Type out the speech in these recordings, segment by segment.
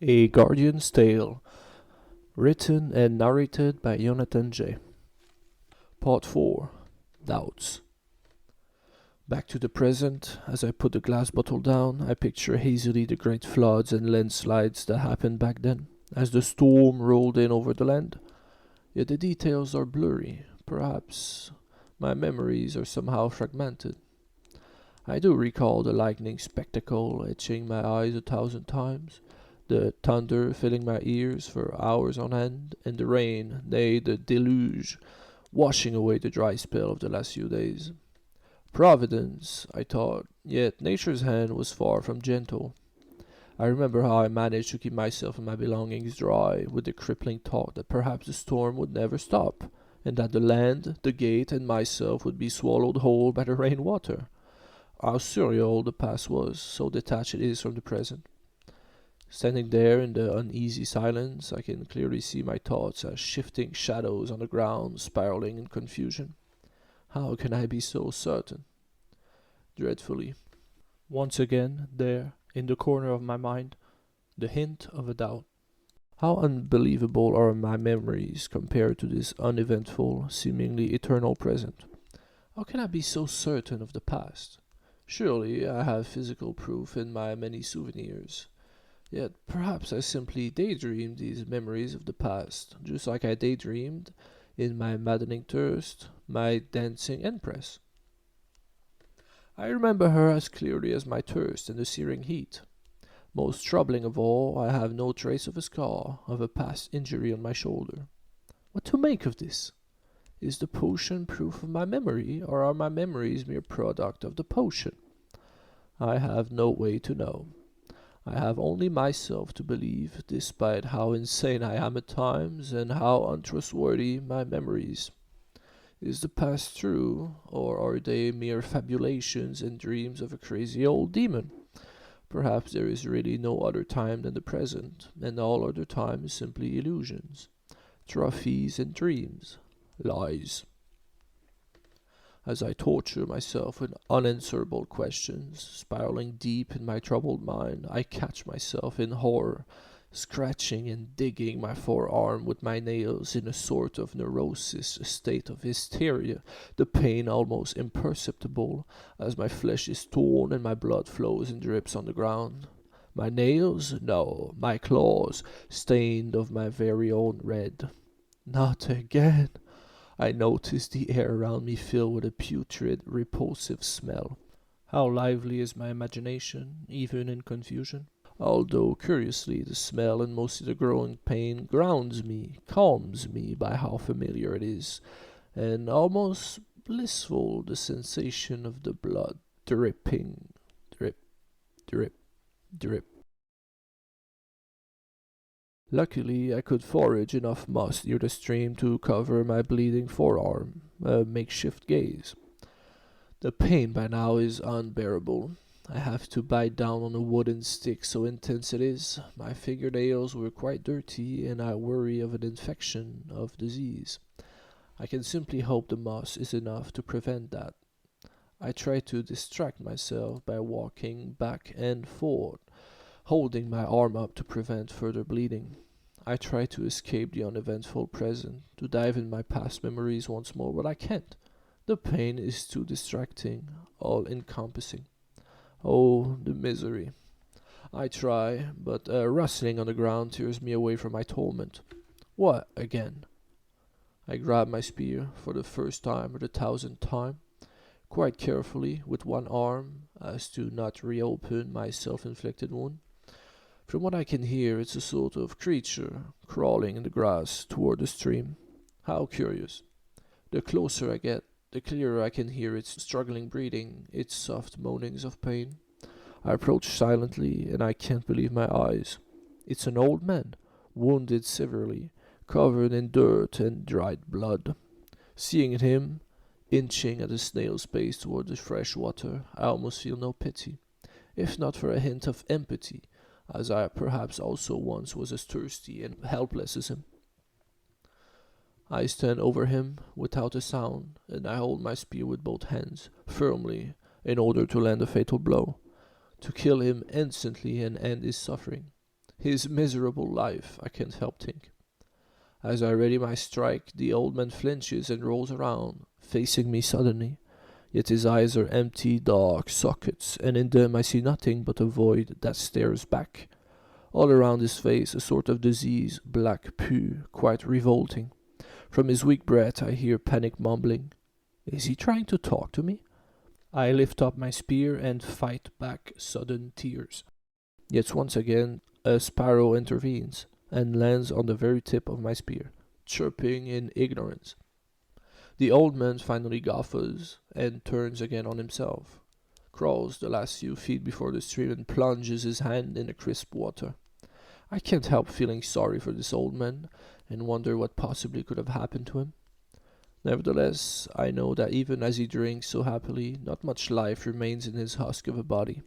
A Guardian's Tale, written and narrated by YonathanJ. Part 4. Doubts. Back to the present, as I put the glass bottle down, I picture hazily the great floods and landslides that happened back then, as the storm rolled in over the land. Yet the details are blurry. Perhaps my memories are somehow fragmented. I do recall the lightning spectacle etching my eyes 1,000 times, the thunder filling my ears for hours on end, and the rain, nay, the deluge, washing away the dry spell of the last few days. Providence, I thought, yet nature's hand was far from gentle. I remember how I managed to keep myself and my belongings dry, with the crippling thought that perhaps the storm would never stop, and that the land, the gate, and myself would be swallowed whole by the rain-water. How surreal the past was, so detached it is from the present. Standing there in the uneasy silence, I can clearly see my thoughts as shifting shadows on the ground, spiraling in confusion. How can I be so certain? Dreadfully. Once again, there, in the corner of my mind, the hint of a doubt. How unbelievable are my memories compared to this uneventful, seemingly eternal present. How can I be so certain of the past? Surely I have physical proof in my many souvenirs. Yet perhaps I simply daydreamed these memories of the past, just like I daydreamed, in my maddening thirst, my dancing empress. I remember her as clearly as my thirst and the searing heat. Most troubling of all, I have no trace of a scar, of a past injury on my shoulder. What to make of this? Is the potion proof of my memory, or are my memories mere product of the potion? I have no way to know. I have only myself to believe, despite how insane I am at times, and how untrustworthy my memories. Is the past true, or are they mere fabulations and dreams of a crazy old demon? Perhaps there is really no other time than the present, and all other time is simply illusions, trophies and dreams, lies. As I torture myself with unanswerable questions, spiraling deep in my troubled mind, I catch myself in horror, scratching and digging my forearm with my nails in a sort of neurosis, a state of hysteria, the pain almost imperceptible, as my flesh is torn and my blood flows and drips on the ground. My nails? No, my claws, stained of my very own red. Not again! I notice the air around me filled with a putrid, repulsive smell. How lively is my imagination, even in confusion! Although, curiously, the smell and mostly the growing pain grounds me, calms me by how familiar it is, and almost blissful the sensation of the blood dripping, drip, drip, drip. Luckily, I could forage enough moss near the stream to cover my bleeding forearm, a makeshift gaze. The pain by now is unbearable. I have to bite down on a wooden stick, so intense it is. My fingernails were quite dirty, and I worry of an infection, of disease. I can simply hope the moss is enough to prevent that. I try to distract myself by walking back and forth, holding my arm up to prevent further bleeding. I try to escape the uneventful present, to dive in my past memories once more, but I can't. The pain is too distracting, all-encompassing. Oh, the misery. I try, but a rustling on the ground tears me away from my torment. What again? I grab my spear for the first time or the 1,000th time, quite carefully with one arm, as to not reopen my self-inflicted wound. From what I can hear, it's a sort of creature crawling in the grass toward the stream. How curious. The closer I get, the clearer I can hear its struggling breathing, its soft moanings of pain. I approach silently, and I can't believe my eyes. It's an old man, wounded severely, covered in dirt and dried blood. Seeing him, inching at a snail's pace toward the fresh water, I almost feel no pity, if not for a hint of empathy, as I perhaps also once was as thirsty and helpless as him. I stand over him without a sound, and I hold my spear with both hands, firmly, in order to land a fatal blow, to kill him instantly and end his suffering. His miserable life, I can't help think. As I ready my strike, the old man flinches and rolls around, facing me suddenly. Yet his eyes are empty, dark sockets, and in them I see nothing but a void that stares back. All around his face a sort of disease, black pus, quite revolting. From his weak breath I hear panic mumbling. Is he trying to talk to me? I lift up my spear and fight back sudden tears. Yet once again a sparrow intervenes and lands on the very tip of my spear, chirping in ignorance. The old man finally guffaws and turns again on himself, crawls the last few feet before the stream and plunges his hand in the crisp water. I can't help feeling sorry for this old man and wonder what possibly could have happened to him. Nevertheless, I know that even as he drinks so happily, not much life remains in his husk of a body.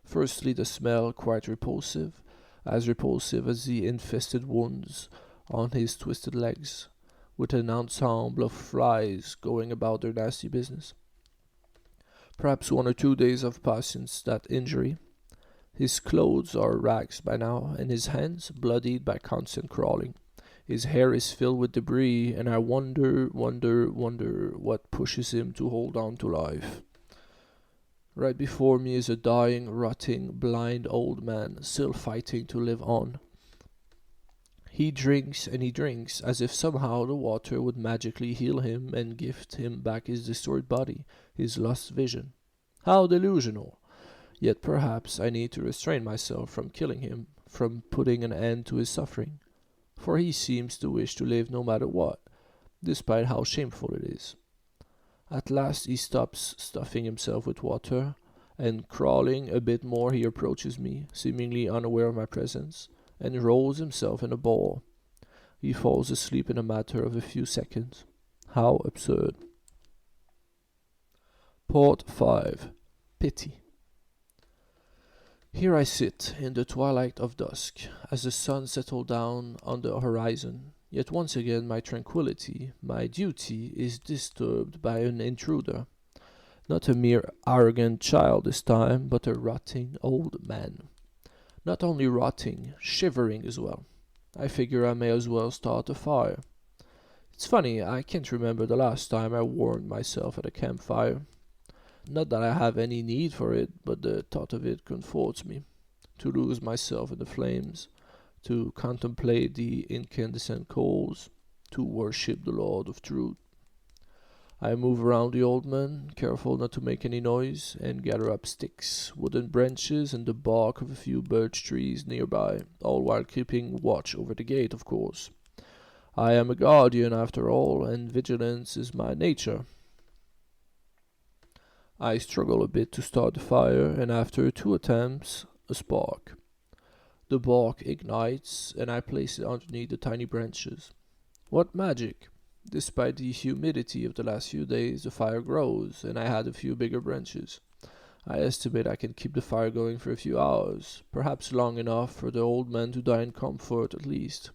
Firstly, the smell, quite repulsive as the infested wounds on his twisted legs, with an ensemble of flies going about their nasty business. Perhaps 1 or 2 days have passed since that injury. His clothes are rags by now, and his hands bloodied by constant crawling. His hair is filled with debris, and I wonder what pushes him to hold on to life. Right before me is a dying, rotting, blind old man, still fighting to live on. He drinks and he drinks, as if somehow the water would magically heal him and gift him back his destroyed body, his lost vision. How delusional! Yet perhaps I need to restrain myself from killing him, from putting an end to his suffering, for he seems to wish to live no matter what, despite how shameful it is. At last he stops stuffing himself with water, and crawling a bit more he approaches me, seemingly unaware of my presence, and rolls himself in a ball. He falls asleep in a matter of a few seconds. How absurd. Part 5. Pity. Here I sit in the twilight of dusk, as the sun settles down on the horizon. Yet once again my tranquillity, my duty, is disturbed by an intruder. Not a mere arrogant child this time, but a rotting old man. Not only rotting, shivering as well. I figure I may as well start a fire. It's funny, I can't remember the last time I warmed myself at a campfire. Not that I have any need for it, but the thought of it comforts me. To lose myself in the flames, to contemplate the incandescent coals, to worship the Lord of Truth. I move around the old man, careful not to make any noise, and gather up sticks, wooden branches, and the bark of a few birch trees nearby, all while keeping watch over the gate, of course. I am a guardian, after all, and vigilance is my nature. I struggle a bit to start the fire, and after 2 attempts, a spark. The bark ignites, and I place it underneath the tiny branches. What magic! Despite the humidity of the last few days, the fire grows, and I had a few bigger branches. I estimate I can keep the fire going for a few hours, perhaps long enough for the old man to die in comfort at least.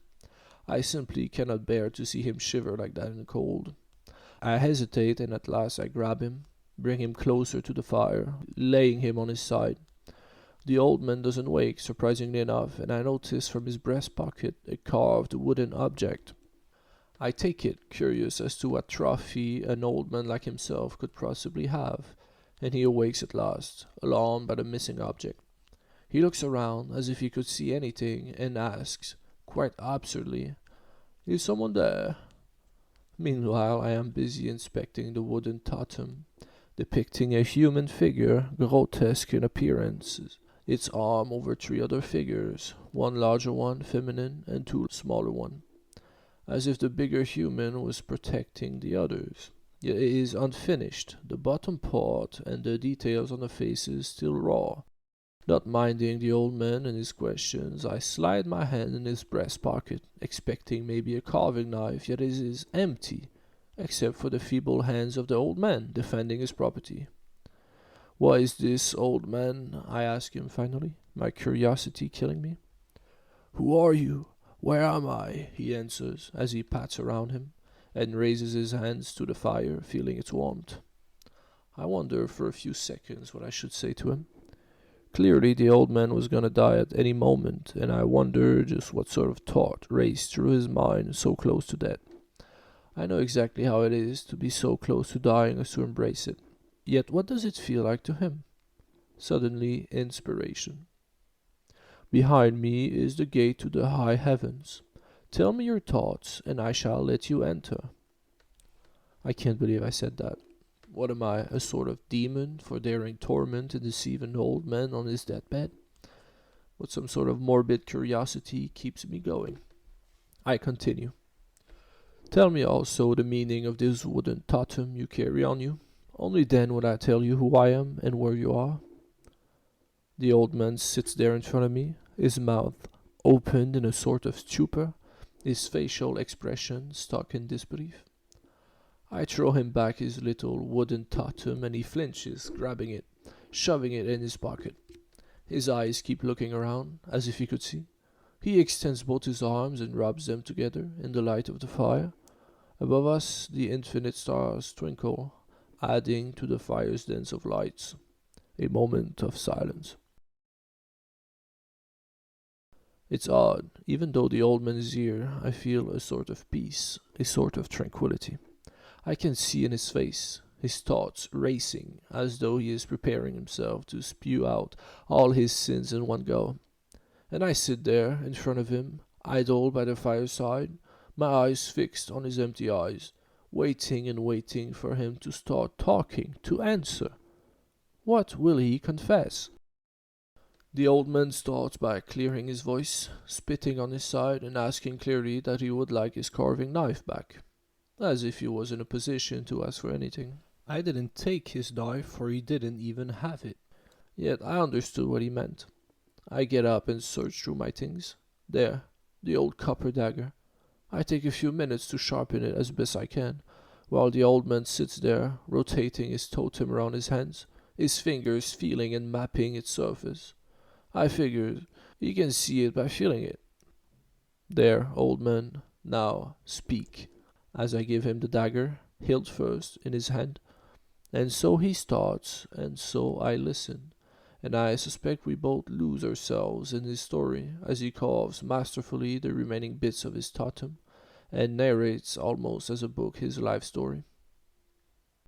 I simply cannot bear to see him shiver like that in the cold. I hesitate, and at last I grab him, bring him closer to the fire, laying him on his side. The old man doesn't wake, surprisingly enough, and I notice from his breast pocket a carved wooden object. I take it, curious as to what trophy an old man like himself could possibly have, and he awakes at last, alarmed by the missing object. He looks around as if he could see anything, and asks, quite absurdly, "Is someone there?" Meanwhile I am busy inspecting the wooden totem, depicting a human figure, grotesque in appearance, its arm over 3 other figures, one larger one, feminine, and 2 smaller ones, as if the bigger human was protecting the others. Yet it is unfinished, the bottom part and the details on the faces still raw. Not minding the old man and his questions, I slide my hand in his breast pocket, expecting maybe a carving knife, yet it is empty, except for the feeble hands of the old man defending his property. "What is this, old man?" I ask him finally, my curiosity killing me. "Who are you? Where am I?" he answers, as he pats around him, and raises his hands to the fire, feeling its warmth. I wonder for a few seconds what I should say to him. Clearly, the old man was gonna die at any moment, and I wondered just what sort of thought raced through his mind so close to death. I know exactly how it is to be so close to dying as to embrace it. Yet what does it feel like to him? Suddenly, inspiration. Behind me is the gate to the high heavens. Tell me your thoughts, and I shall let you enter. I can't believe I said that. What am I, a sort of demon for daring torment and deceive an old man on his deathbed? But some sort of morbid curiosity keeps me going. I continue. Tell me also the meaning of this wooden totem you carry on you. Only then would I tell you who I am and where you are. The old man sits there in front of me, his mouth opened in a sort of stupor, his facial expression stuck in disbelief. I throw him back his little wooden totem and he flinches, grabbing it, shoving it in his pocket. His eyes keep looking around, as if he could see. He extends both his arms and rubs them together in the light of the fire. Above us, the infinite stars twinkle, adding to the fire's dance of lights. A moment of silence. It's odd, even though the old man is here, I feel a sort of peace, a sort of tranquility. I can see in his face, his thoughts racing, as though he is preparing himself to spew out all his sins in one go. And I sit there in front of him, idle by the fireside, my eyes fixed on his empty eyes, waiting and waiting for him to start talking, to answer. What will he confess? The old man starts by clearing his voice, spitting on his side, and asking clearly that he would like his carving knife back, as if he was in a position to ask for anything. I didn't take his knife, for he didn't even have it. Yet I understood what he meant. I get up and search through my things. There, the old copper dagger. I take a few minutes to sharpen it as best I can, while the old man sits there, rotating his totem around his hands, his fingers feeling and mapping its surface. I figured he can see it by feeling it. There, old man, now speak, as I give him the dagger, hilt first, in his hand. And so he starts, and so I listen, and I suspect we both lose ourselves in his story as he carves masterfully the remaining bits of his totem, and narrates almost as a book his life story.